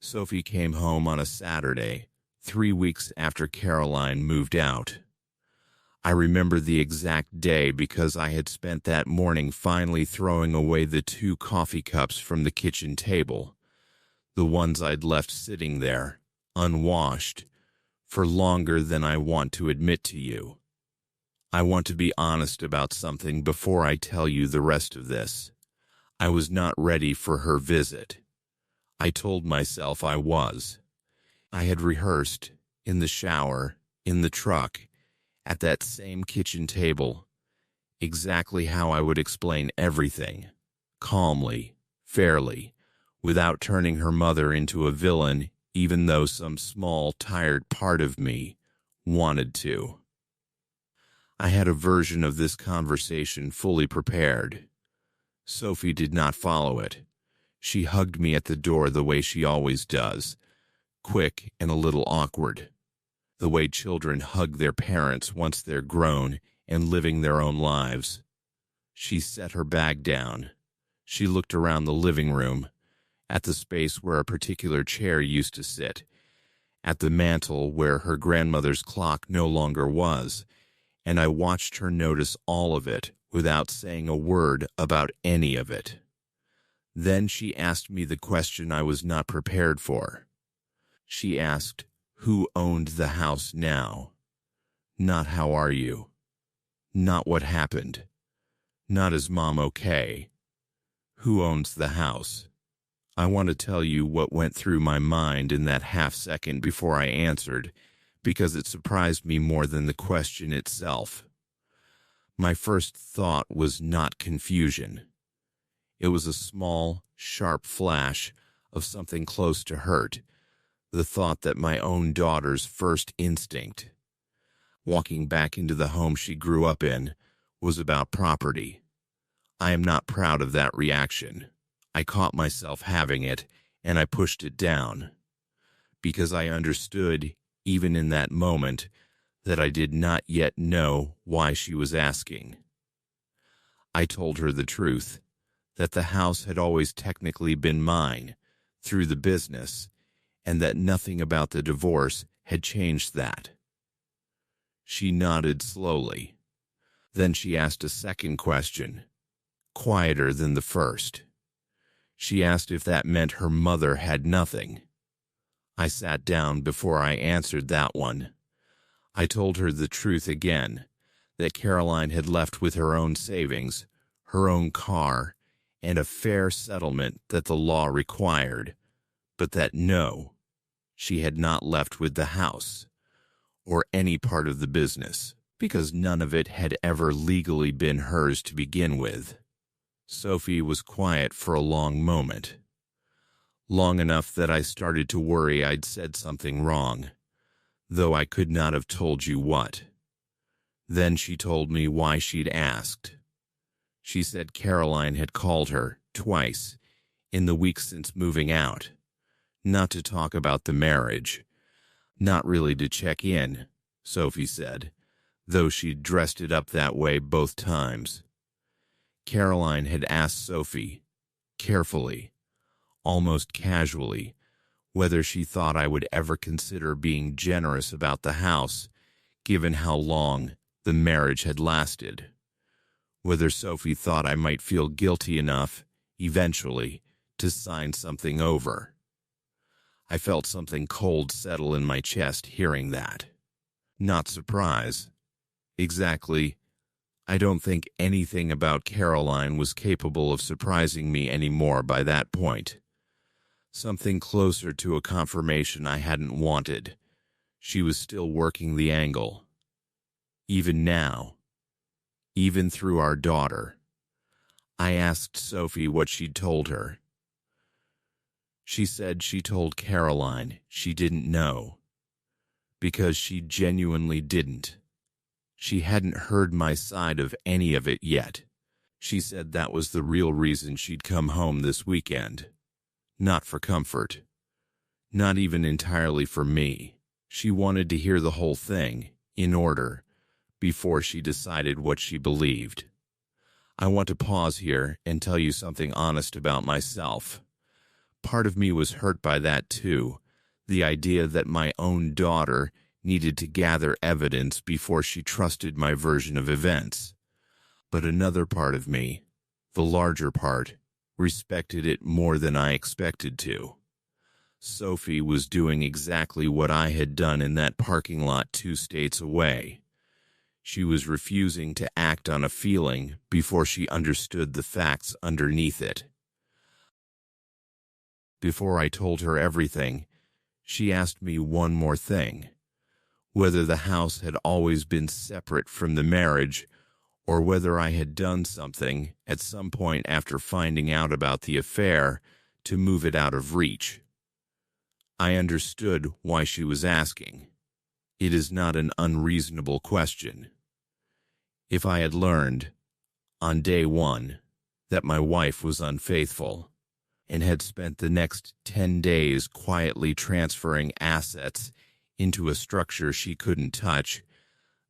Sophie came home on a Saturday, 3 weeks after Caroline moved out. I remember the exact day because I had spent that morning finally throwing away the 2 coffee cups from the kitchen table, the ones I'd left sitting there, unwashed, for longer than I want to admit to you. I want to be honest about something before I tell you the rest of this. I was not ready for her visit. I told myself I was. I had rehearsed, in the shower, in the truck, at that same kitchen table, exactly how I would explain everything, calmly, fairly, without turning her mother into a villain, even though some small, tired part of me wanted to. I had a version of this conversation fully prepared. Sophie did not follow it. She hugged me at the door the way she always does, quick and a little awkward, the way children hug their parents once they're grown and living their own lives. She set her bag down. She looked around the living room, at the space where a particular chair used to sit, at the mantel where her grandmother's clock no longer was, and I watched her notice all of it without saying a word about any of it. Then she asked me the question I was not prepared for. She asked, who owned the house now? Not how are you? Not what happened? Not is Mom okay? Who owns the house? I want to tell you what went through my mind in that half second before I answered, because it surprised me more than the question itself. My first thought was not confusion. It was a small, sharp flash of something close to hurt, the thought that my own daughter's first instinct, walking back into the home she grew up in, was about property. I am not proud of that reaction. I caught myself having it, and I pushed it down, because I understood, even in that moment, that I did not yet know why she was asking. I told her the truth, that the house had always technically been mine, through the business, and that nothing about the divorce had changed that. She nodded slowly. Then she asked a second question, quieter than the first. She asked if that meant her mother had nothing. I sat down before I answered that one. I told her the truth again, that Caroline had left with her own savings, her own car, and a fair settlement that the law required, but that no, she had not left with the house, or any part of the business, because none of it had ever legally been hers to begin with. Sophie was quiet for a long moment, long enough that I started to worry I'd said something wrong, though I could not have told you what. Then she told me why she'd asked. She said Caroline had called her, twice, in the weeks since moving out, not to talk about the marriage, not really to check in, Sophie said, though she'd dressed it up that way both times. Caroline had asked Sophie, carefully, almost casually, whether she thought I would ever consider being generous about the house, given how long the marriage had lasted. Whether Sophie thought I might feel guilty enough, eventually, to sign something over. I felt something cold settle in my chest hearing that. Not surprise. Exactly. I don't think anything about Caroline was capable of surprising me anymore by that point. Something closer to a confirmation I hadn't wanted. She was still working the angle. Even now. Even through our daughter. I asked Sophie what she'd told her. She said she told Caroline she didn't know, because she genuinely didn't. She hadn't heard my side of any of it yet. She said that was the real reason she'd come home this weekend. Not for comfort. Not even entirely for me. She wanted to hear the whole thing, in order, before she decided what she believed. I want to pause here and tell you something honest about myself. Part of me was hurt by that too, the idea that my own daughter needed to gather evidence before she trusted my version of events. But another part of me, the larger part, respected it more than I expected to. Sophie was doing exactly what I had done in that parking lot 2 states away. She was refusing to act on a feeling before she understood the facts underneath it. Before I told her everything, she asked me one more thing: whether the house had always been separate from the marriage, or whether I had done something at some point after finding out about the affair to move it out of reach. I understood why she was asking. It is not an unreasonable question. If I had learned, on day 1, that my wife was unfaithful, and had spent the next 10 days quietly transferring assets into a structure she couldn't touch,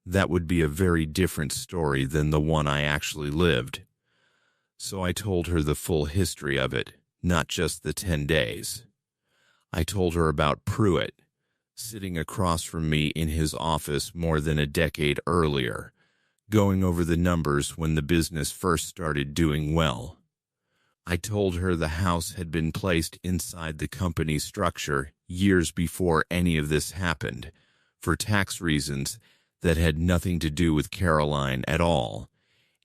that would be a very different story than the one I actually lived. So I told her the full history of it, not just the 10 days. I told her about Pruitt, sitting across from me in his office more than a decade earlier, going over the numbers when the business first started doing well. I told her the house had been placed inside the company structure years before any of this happened, for tax reasons that had nothing to do with Caroline at all,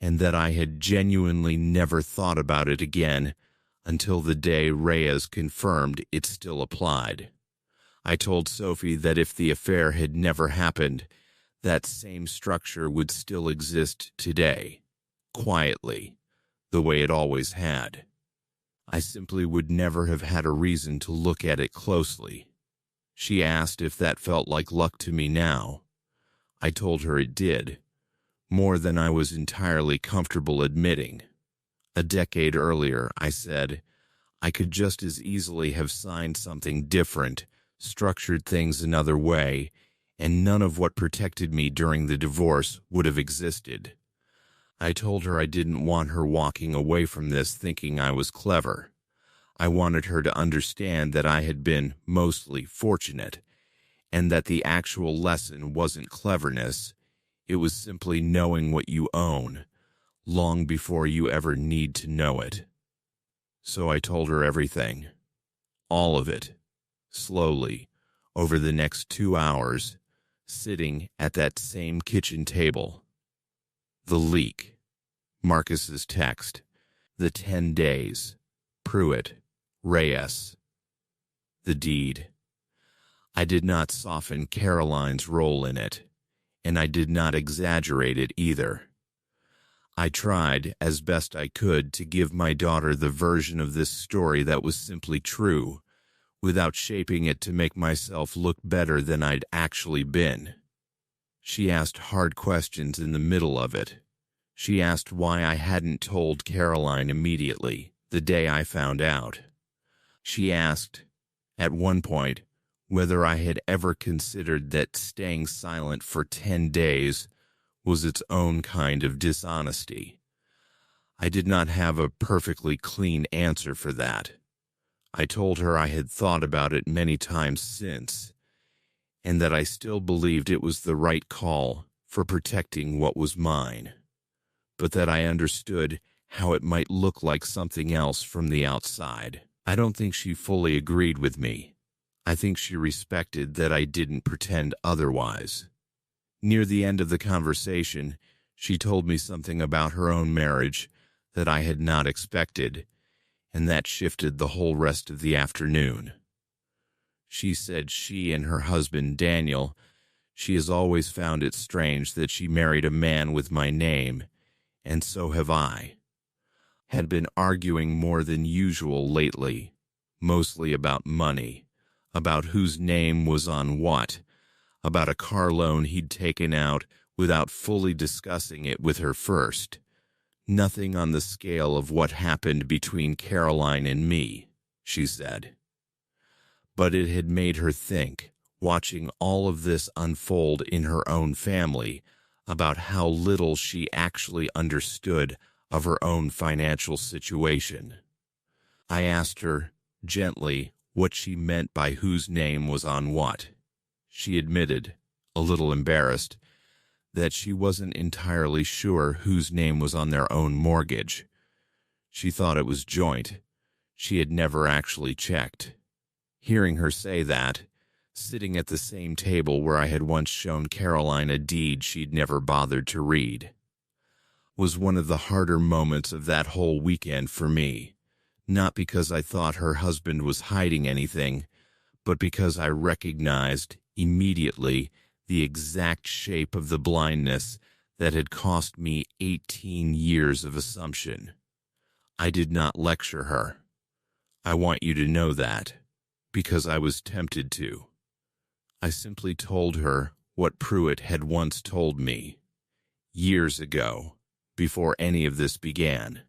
and that I had genuinely never thought about it again until the day Reyes confirmed it still applied. I told Sophie that if the affair had never happened, that same structure would still exist today, quietly, the way it always had. I simply would never have had a reason to look at it closely. She asked if that felt like luck to me now. I told her it did, more than I was entirely comfortable admitting. A decade earlier, I said, I could just as easily have signed something different, structured things another way, and none of what protected me during the divorce would have existed. I told her I didn't want her walking away from this thinking I was clever. I wanted her to understand that I had been mostly fortunate, and that the actual lesson wasn't cleverness, it was simply knowing what you own, long before you ever need to know it. So I told her everything, all of it, slowly, over the next 2 hours, sitting at that same kitchen table. The leak, Marcus's text, the 10 days, Pruitt, Reyes, the deed. I did not soften Caroline's role in it, and I did not exaggerate it either. I tried, as best I could, to give my daughter the version of this story that was simply true, without shaping it to make myself look better than I'd actually been. She asked hard questions in the middle of it. She asked why I hadn't told Caroline immediately, the day I found out. She asked, at one point, whether I had ever considered that staying silent for 10 days was its own kind of dishonesty. I did not have a perfectly clean answer for that. I told her I had thought about it many times since, and that I still believed it was the right call for protecting what was mine, but that I understood how it might look like something else from the outside. I don't think she fully agreed with me. I think she respected that I didn't pretend otherwise. Near the end of the conversation, she told me something about her own marriage that I had not expected, and that shifted the whole rest of the afternoon. She said she and her husband, Daniel, she has always found it strange that she married a man with my name, and so have I. Had been arguing more than usual lately, mostly about money, about whose name was on what, about a car loan he'd taken out without fully discussing it with her first. Nothing on the scale of what happened between Caroline and me, she said. But it had made her think, watching all of this unfold in her own family, about how little she actually understood of her own financial situation. I asked her, gently, what she meant by whose name was on what. She admitted, a little embarrassed, that she wasn't entirely sure whose name was on their own mortgage. She thought it was joint. She had never actually checked. Hearing her say that, sitting at the same table where I had once shown Caroline a deed she'd never bothered to read, was one of the harder moments of that whole weekend for me. Not because I thought her husband was hiding anything, but because I recognized immediately the exact shape of the blindness that had cost me 18 years of assumption. I did not lecture her. I want you to know that, because I was tempted to. I simply told her what Pruitt had once told me, years ago, before any of this began.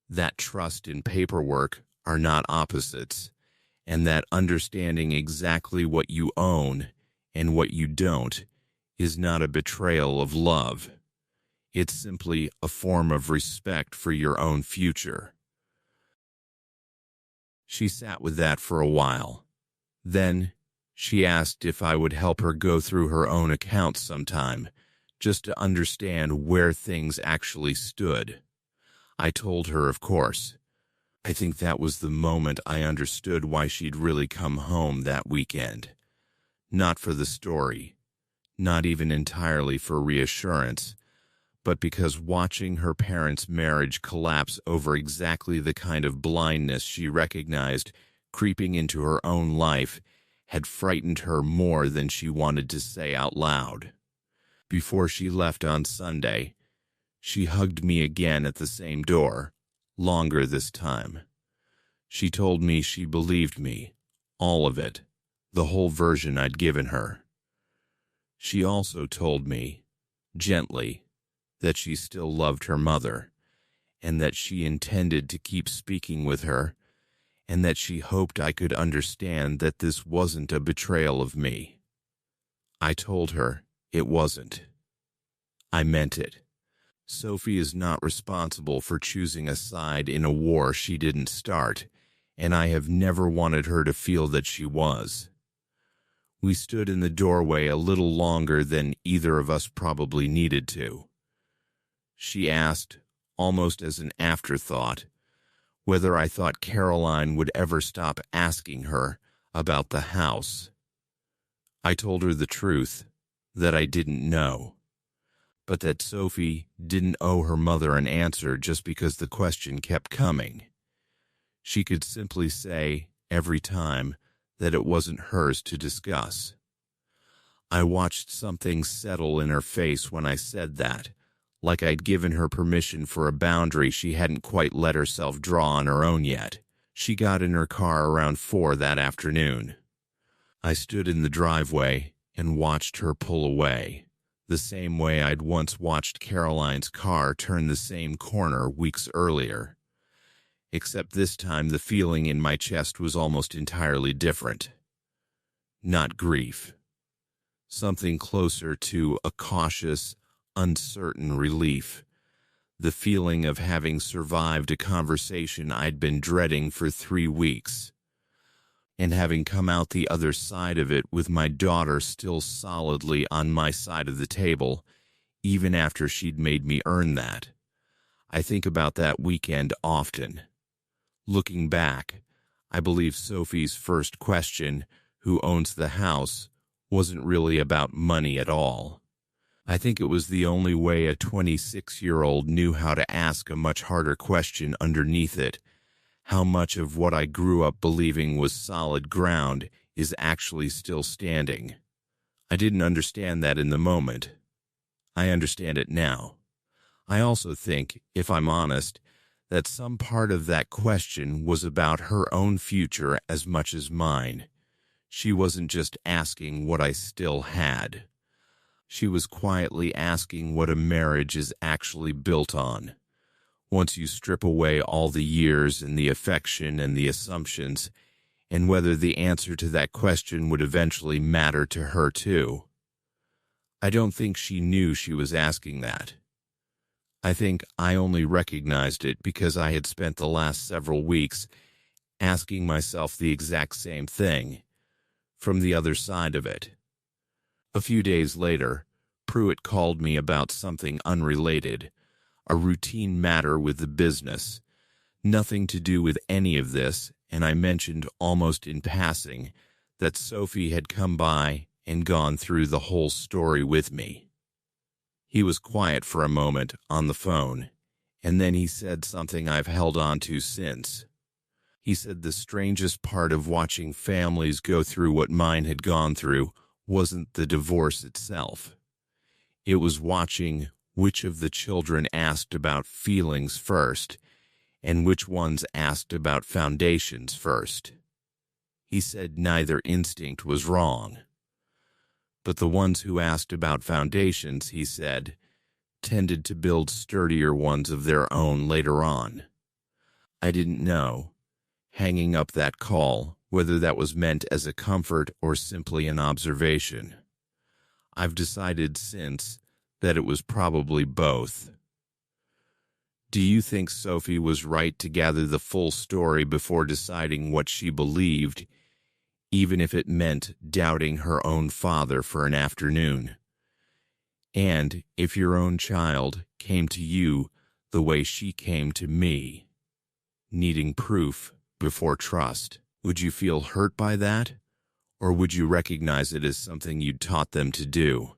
That trust and paperwork are not opposites, and that understanding exactly what you own and what you don't is not a betrayal of love. It's simply a form of respect for your own future. She sat with that for a while. Then she asked if I would help her go through her own accounts sometime, just to understand where things actually stood. I told her, of course. I think that was the moment I understood why she'd really come home that weekend. Not for the story, not even entirely for reassurance, but because watching her parents' marriage collapse over exactly the kind of blindness she recognized creeping into her own life had frightened her more than she wanted to say out loud. Before she left on Sunday, she hugged me again at the same door, longer this time. She told me she believed me, all of it, the whole version I'd given her. She also told me, gently, that she still loved her mother, and that she intended to keep speaking with her, and that she hoped I could understand that this wasn't a betrayal of me. I told her it wasn't. I meant it. Sophie is not responsible for choosing a side in a war she didn't start, and I have never wanted her to feel that she was. We stood in the doorway a little longer than either of us probably needed to. She asked, almost as an afterthought, whether I thought Caroline would ever stop asking her about the house. I told her the truth, that I didn't know, but that Sophie didn't owe her mother an answer just because the question kept coming. She could simply say, every time, that it wasn't hers to discuss. I watched something settle in her face when I said that, like I'd given her permission for a boundary she hadn't quite let herself draw on her own yet. She got in her car around 4 that afternoon. I stood in the driveway and watched her pull away, the same way I'd once watched Caroline's car turn the same corner weeks earlier. Except this time the feeling in my chest was almost entirely different. Not grief. Something closer to a cautious, uncertain relief. The feeling of having survived a conversation I'd been dreading for 3 weeks, and having come out the other side of it with my daughter still solidly on my side of the table, even after she'd made me earn that. I think about that weekend often. Looking back, I believe Sophie's first question, who owns the house, wasn't really about money at all. I think it was the only way a 26-year-old knew how to ask a much harder question underneath it. How much of what I grew up believing was solid ground is actually still standing? I didn't understand that in the moment. I understand it now. I also think, if I'm honest, that some part of that question was about her own future as much as mine. She wasn't just asking what I still had. She was quietly asking what a marriage is actually built on. Once you strip away all the years and the affection and the assumptions, and whether the answer to that question would eventually matter to her too. I don't think she knew she was asking that. I think I only recognized it because I had spent the last several weeks asking myself the exact same thing from the other side of it. A few days later, Pruitt called me about something unrelated, a routine matter with the business, nothing to do with any of this, and I mentioned almost in passing that Sophie had come by and gone through the whole story with me. He was quiet for a moment on the phone, and then he said something I've held on to since. He said the strangest part of watching families go through what mine had gone through wasn't the divorce itself. It was watching which of the children asked about feelings first and which ones asked about foundations first. He said neither instinct was wrong. But the ones who asked about foundations, he said, tended to build sturdier ones of their own later on. I didn't know, hanging up that call, whether that was meant as a comfort or simply an observation. I've decided since that it was probably both. Do you think Sophie was right to gather the full story before deciding what she believed, even if it meant doubting her own father for an afternoon? And if your own child came to you the way she came to me, needing proof before trust, would you feel hurt by that? Or would you recognize it as something you'd taught them to do?